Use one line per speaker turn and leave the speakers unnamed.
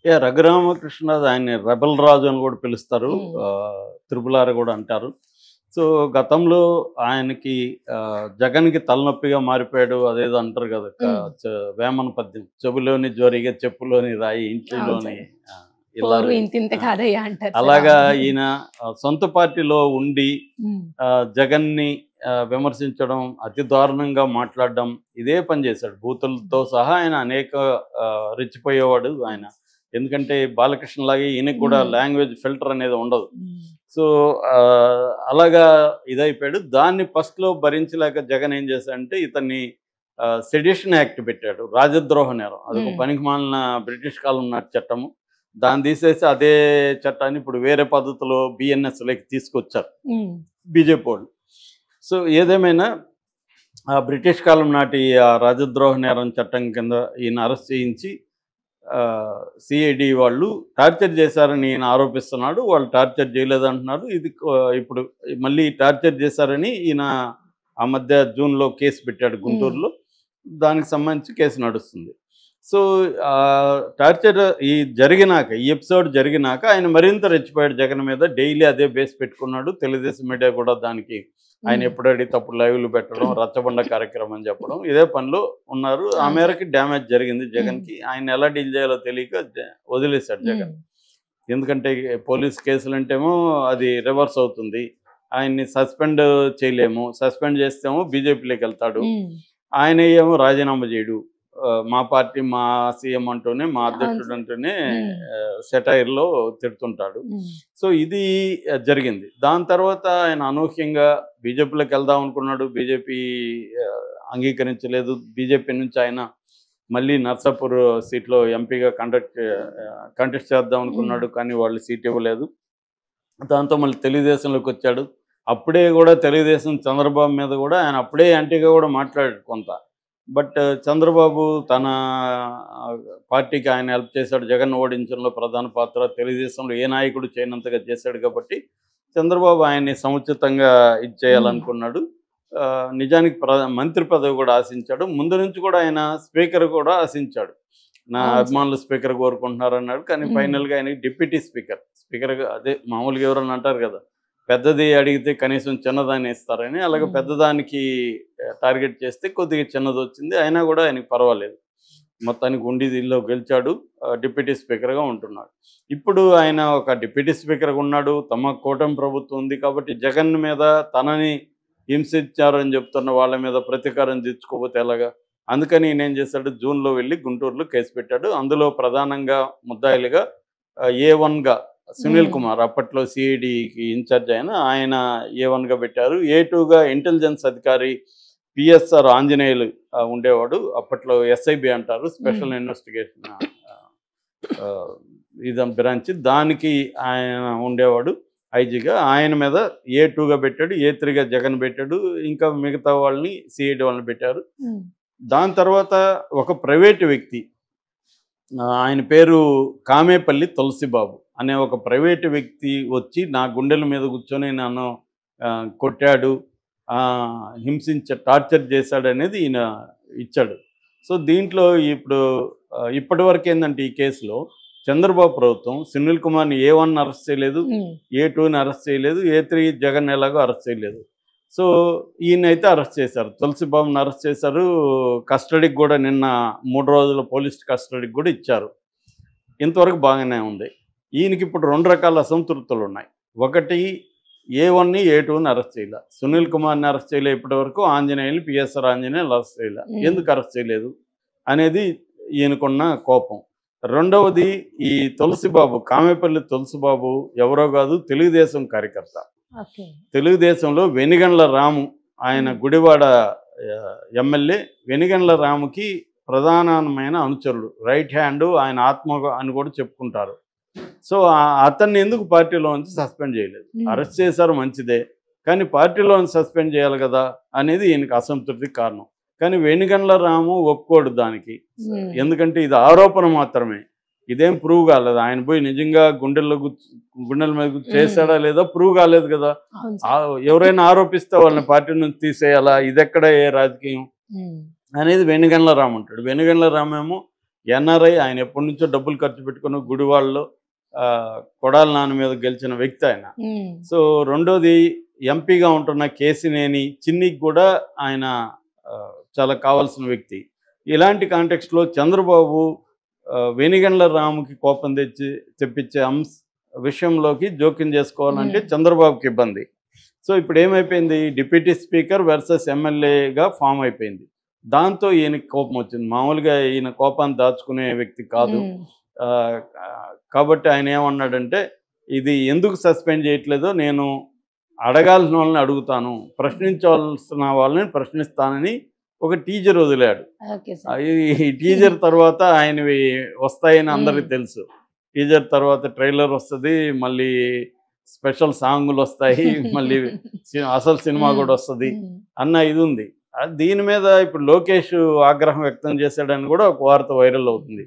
రఘురామకృష్ణరాజు ఆయన్ని రెబల్ రాజు అని కూడా పిలుస్తారు.
హ్మ్.
త్రిపుల్ ఆర్ కూడా అంటారు. సో, గతంలో ఆయనకి జగన్‌కి తలనొప్పిగా మారిపోయాడు అదేదో అంటారు కదా!
హ్మ్.
వేమన పద్యం. చెబులోని జోరిగ చెప్పులోని రాయి
అవును
ఇంటిలోని
సార్.
ఇలా
పోరు ఇంతింత
ఆ!
కాదయ్యా అంటారు సార్.
అలాగా
అవును.
ఈయన సొంత పార్టీలో ఉండి
హ్మ్.
జగన్‌ని విమర్శించడం, అతి దారుణంగా మాట్లాడడం ఇదే పని చేశాడు. బూతులతో సహా ఆయన అనేక రెచ్చిపోయేవాడు ఆయన. ఎందుకంటే బాలకృష్ణలాగే ఈయనకి కూడా
హ్మ్.
లాంగ్వేజ్ ఫిల్టర్ అనేది ఉండదు.
హ్మ్.
సో, అలాగా ఇదైపోయాడు. దాన్ని ఫస్ట్‌లో భరించలేక జగన్ ఏం చేశాడంటే ఇతన్ని సెడిషన్ యాక్ట్ పెట్టాడు. రాజద్రోహ నేరం. అదొక
హ్మ్.
పనికిమాలిన బ్రిటిష్ కాలం నాటి చట్టము. దాన్ని తీసేసి అదే చట్టాన్ని ఇప్పుడు వేరే పద్ధతిలో బిఎన్ఎస్‌లోకి తీసుకొచ్చారు
హ్మ్.
బీజేపీ వాళ్ళు. సో, ఏదేమైనా ఆ బ్రిటిష్ కాలం నాటి ఆ రాజద్రోహ నేరం చట్టం కింద ఈయన అరెస్ట్ చేయించి సిఐడి వాళ్ళు టార్చర్ చేశారని ఈయన ఆరోపిస్తున్నాడు. వాళ్ళు టార్చర్ చేయలేదంటున్నారు. ఇది ఇప్పుడు మళ్ళీ టార్చర్ చేశారని ఈయన ఆ మధ్య జూన్‌లో కేసు పెట్టాడు
హ్మ్.
గుంటూరులో. దానికి సంబంధించి కేసు నడుస్తుంది. సో, టార్చర్ జరిగినాక ఈ ఎపిసోడ్ జరిగినాక ఆయన మరింత రెచ్చిపోయాడు జగన్ మీద. డైలీ అదే బేస్ పెట్టుకున్నాడు. తెలుగుదేశం మీడియా కూడా దానికి ఆయన
హ్మ్.
ఎప్పుడు అడిగితే అప్పుడు లైవ్‌లు పెట్టడం, రచ్చబండ కార్యక్రమం అని చెప్పడం ఇదే పనిలో ఉన్నారు. ఆ
అవును సార్.
మేరకి డ్యామేజ్ జరిగింది
హ్మ్.
జగన్‌కి. ఆయన్ని ఎలా డీల్ చేయాలో తెలియక వదిలేసాడు
హ్మ్.
జగన్. ఎందుకంటే పోలీస్ కేసులంటేమో అది రివర్స్ అవుతుంది. ఆయన్ని సస్పెండ్ చేయలేము. సస్పెండ్ చేస్తేమో బీజేపీలోకెళ్తాడు.
హ్మ్.
ఆయన ఏమో రాజీనామా చేయడు. మా పార్టీ, మా సీఎం అంటూనే, మా
అవును
అధ్యక్షుడు
సార్.
అంటూనే
హ్మ్.
సెటైర్‌లో తిడుతుంటాడు.
హ్మ్.
సో, ఇది జరిగింది. దాని తర్వాత ఆయన అనూహ్యంగా బీజేపీలోకి వెళ్దాం అనుకున్నాడు. బీజేపీ ఆహ్, అంగీకరించలేదు. బీజేపీ నుంచి ఆయన మళ్ళీ నర్సాపూర్ సీట్‌లో ఎంపీగా కంటెస్ట్ చేద్దాం
హ్మ్.
అనుకున్నాడు. కానీ వాళ్ళు సీట్ ఇవ్వలేదు. దాంతో మళ్ళీ తెలుగుదేశంలోకొచ్చాడు. అప్పుడే గూడా తెలుగుదేశం చంద్రబాబు మీద గూడా ఆయన అప్పుడే యాంటీగా గూడా మాట్లాడాడు కొంత. బట్ చంద్రబాబు తన ఆహ్, పార్టీకి ఆయన హెల్ప్ చేశాడు. జగన్‌ని ఓడించడంలో ప్రధాన పాత్ర తెలుగుదేశంలో ఏ నాయకుడు చేయనంతగా చేశాడు కాబట్టి, చంద్రబాబు ఆయన్ని సముచితంగా ఇది
హ్మ్.
చేయాలనుకున్నాడు. నిజానికి మంత్రి పదవి గూడా ఆశించాడు. ముందు నుంచి కూడా ఆయన స్పీకర్ కూడా ఆశించాడు. నా
అవును సార్.
అభిమానులు స్పీకర్ కోరుకుంటున్నారన్నాడు. కానీ
హ్మ్.
ఫైనల్‌గా ఆయనకి డిప్యూటీ స్పీకర్. స్పీకర్‌గా అదే మామూలుగా ఎవరన్నా అంటారు గదా! పెద్దది అడిగితే కనీసం చిన్నదాన్ని ఇస్తారని. అలాగే
హ్మ్.
పెద్దదానికి టార్గెట్ చేస్తే కొద్దిగా చిన్నదొచ్చింది. అయినా గూడా ఆయనకి పర్వాలేదు. మొత్తానికి ఉండిదిల్లో గెలిచాడు. డిప్యూటీ స్పీకర్‌గా ఉంటున్నాడు. ఇప్పుడు ఆయన ఒక డిప్యూటీ స్పీకర్‌గా ఉన్నాడు. తమ కూటమి ప్రభుత్వం ఉంది కాబట్టి జగన్ మీద తనని హింసించారని చెప్తున్న వాళ్ళ మీద ప్రతీకారం తీర్చుకోకపోతే ఎలాగా? అందుకని ఈయనేం చేశాడు జూన్‌లో వెళ్లి గుంటూరులో కేసు పెట్టాడు. అందులో ప్రధానంగా ముద్దాయిలుగా ఏ1గా సునీల్
హ్మ్.
కుమార్ అప్పట్లో సీఐడీకి ఇన్‌చార్జ్ ఆయన ఏ1గా పెట్టారు. ఏ2గా ఇంటెలిజెన్స్ అధికారి పిఎస్ఆర్ ఆంజనేయులు ఉండేవాడు. అప్పట్లో ఎస్ఐబి అంటారు.
హ్మ్.
స్పెషల్ ఇన్వెస్టిగేషన్ ఆహ్, బ్రాంచ్. దానికి ఆయన ఉండేవాడు ఐజీగా. ఆయన మీద ఏ2గా పెట్టాడు. ఏ3గా జగన్ పెట్టాడు. ఇంకా మిగతా వాళ్ళని సీఐడీ వాళ్ళని పెట్టారు.
హ్మ్.
దాని తర్వాత ఒక ప్రైవేట్ వ్యక్తి ఆయన పేరు కామేపల్లి తులసిబాబు అనే ఒక ప్రైవేట్ వ్యక్తి వచ్చి నా గుండెల మీద కూర్చొని నన్ను కొట్టాడు, టార్చర్ చేశాడనేది ఈయన ఇచ్చాడు. సో, దీంట్లో ఇప్పుడు ఇప్పటివరకు ఏందంటే ఈ కేసులో చంద్రబాబు ప్రభుత్వం సునీల్ కుమార్‌ని ఏ1 అరెస్ట్ చేయలేదు,
హ్మ్.
ఏ2ని అరెస్ట్ చేయలేదు, ఏ3 జగన్ ఎలాగో అరెస్ట్ చేయలేదు. సో, ఈయనైతే అరెస్ట్ చేశారు. తులసిబాబుని అరెస్ట్ చేశారు. కస్టడీకి గూడా నిన్న 3 రోజుల పోలీస్ కస్టడీకి గూడా ఇచ్చారు. ఇంతవరకు బాగానే ఉంది. ఈయనకిప్పుడు 2 రకాల అసంతృప్తులున్నాయి. ఒకటి ఏ1ని, ఏ2ని అరెస్ట్ చేయల. సునీల్ కుమార్‌ని అరెస్ట్ చేయలే ఇప్పటివరకు. ఆంజనేయులు, పిఎస్ఆర్ ఆంజనేయులు అరెస్ట్ చేయల.
హ్మ్.
ఎందుకు అరెస్ట్ చేయలేదు అనేది ఈయనకున్న కోపం. రెండవది ఈ తులసిబాబు, కామేపల్లి తులసిబాబు ఎవరో గాదు తెలుగుదేశం కార్యకర్త.
ఓకే.
తెలుగుదేశంలో వెనిగండ్ల రాము ఆయన
హ్మ్.
గుడివాడ ఎమ్మెల్యే వెనిగండ్ల రాముకి ప్రధానమైన అనుచరుడు. రైట్ హ్యాండ్ ఆయన ఆత్మ అని కూడా చెప్పుకుంటారు. సో, అతన్ని ఎందుకు పార్టీలో నుంచి సస్పెండ్ చేయలేదు?
హ్మ్.
అరెస్ట్ చేశారు మంచిదే. కానీ పార్టీలో నుంచి సస్పెండ్ చేయాలి గదా! అనేది ఈయనకి అసంతృప్తికి కారణం. కానీ వెనిగండ్ల రాము ఒప్పుకోడు దానికి.
హ్మ్.
ఎందుకంటే ఇది ఆరోపణ మాత్రమే. ఇదేం ప్రూవ్ కాలేదు. ఆయన పోయి నిజంగా గుండెల మీద
హ్మ్.
చేశాడా లేదా ప్రూవ్ కాలేదు గదా!
అవును సార్.
ఎవరైనా ఆరోపిస్తే వాళ్ళని పార్టీ నుంచి తీసేయాలా? ఇదెక్కడ ఏ రాజకీయం?
హ్మ్.
అనేది వెనుగండ్ల రాము అంటాడు. వెనుగండ్ల రామేమో ఎన్ఆర్ఐ, ఆయన ఎప్పటి నుంచో డబ్బులు ఖర్చు పెట్టుకుని గుడివాడలో కొడాలి నాని మీద గెలిచిన వ్యక్తి ఆయన. సో రెండోది ఎంపీగా ఉంటున్న కేసినేని చిన్నికి కూడా ఆయన చాలా కావాల్సిన వ్యక్తి. ఇలాంటి కాంటెక్స్ట్లో చంద్రబాబు వెనిగండ్ల రాముకి కోపం తెప్పించే విషయంలోకి జోక్యం చేసుకోవాలంటే చంద్రబాబుకి ఇబ్బంది. సో ఇప్పుడు ఏమైపోయింది, డిప్యూటీ స్పీకర్ వర్సెస్ ఎమ్మెల్యేగా ఫామ్ అయిపోయింది. దాంతో ఈయనకి కోపం వచ్చింది. మామూలుగా ఈయన కోపాన్ని దాచుకునే వ్యక్తి కాదు. కాబట్టి ఆయన ఏమన్నాడంటే, ఇది ఎందుకు సస్పెండ్ చేయట్లేదో నేను అడగాల్సిన వాళ్ళని అడుగుతాను, ప్రశ్నించాల్సిన వాళ్ళని ప్రశ్నిస్తానని ఒక టీజర్ వదిలాడు. ఈ టీజర్ తర్వాత ఆయనవి వస్తాయని అందరికీ తెలుసు. టీజర్ తర్వాత ట్రైలర్ వస్తుంది, మళ్ళీ స్పెషల్ సాంగులు వస్తాయి, మళ్ళీ అసలు సినిమా కూడా వస్తుంది అన్న ఇది ఉంది. దీని మీద ఇప్పుడు లోకేష్ ఆగ్రహం వ్యక్తం చేశాడని కూడా ఒక వార్త వైరల్ అవుతుంది.